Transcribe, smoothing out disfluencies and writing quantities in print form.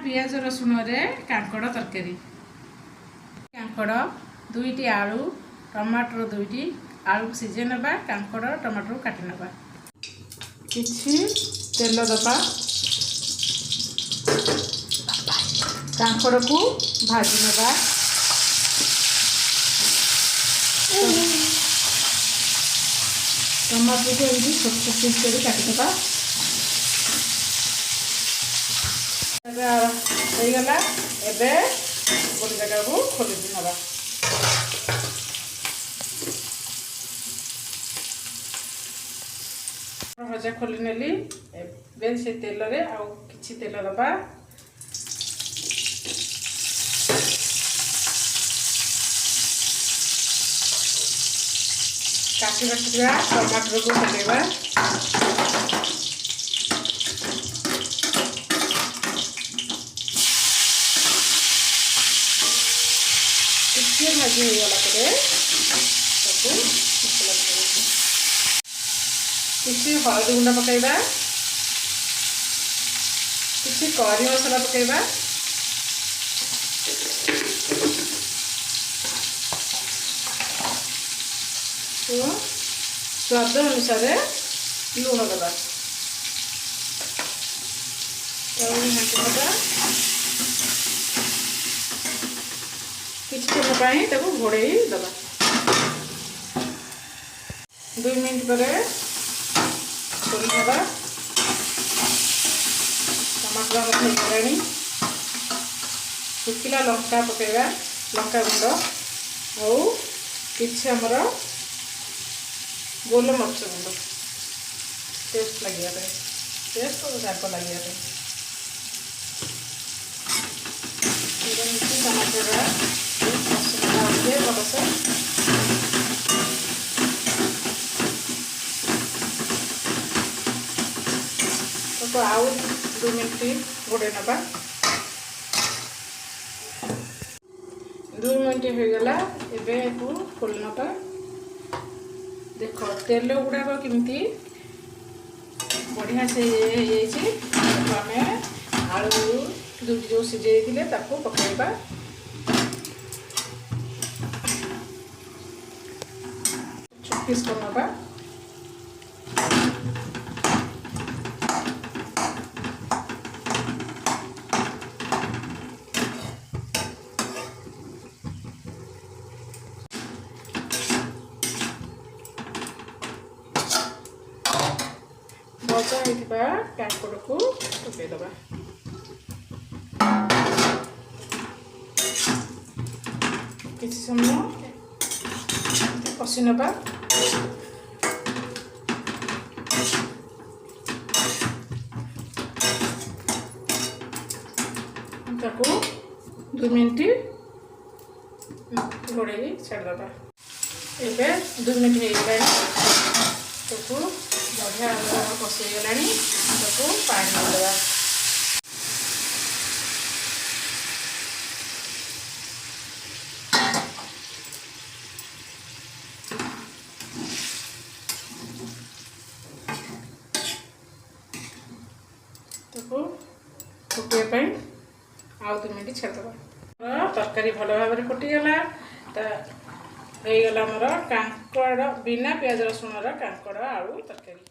पियाज रसुण रे कांकड़ तरकारी। कांकड़ 2टी आलू टमाटर 2टी आलू सीझे नबा कांकड़ टमाटर काटी नबा किछि तेल दबा कांकड़ को भाजी नबा टमाटर को एमती छोट छोट पीस कर काटिदेबा हो गला। एबे गोटे जगह को खोली नबा भजा खोली नेली। एबे से तेल रे आउ किछि तेल दबा काटी रखिया टमाटर को पकेबा किसी भाजी हो गला परे ताको मसला किसी हळदी गुंडा पकेबा किसी करी मसला पकेबा तो स्वाद अनुसार लुण दबा किसी समय घोड़े दबा 2 मिनट पर खोली नबा टमाटर होगलानी। शुखिला लंका पकेबा लंका गुंड और किसी आमर गोल मरच गुंड टेस्ट लगे टेस्ट और दाग लगे टमाटर भलसे तो आउ 2 मिनट घोड़े नबा 2 मिनट हो गला। एबे को खोल नबा देख तेल गुड़ाक केमती बढ़िया से आम आलू 2टी जो सीझे पकेबा पीस कर नबा भजा होता कांकड़ को पकेदबा किसी समय कषि नबा ताको 2 मिनट घोड़े छाड़दबा। एबे 2 मिनट हो ताको बढ़िया कषि गलानी ताको पानी देवा ताको फुटे आउ 2 मिनट छाड़दबा। तरकारी भल भाव में फुटीगला हो गला मोर कांकड़ बिना पियाज रसुण कांकड़ आलू तरकारी।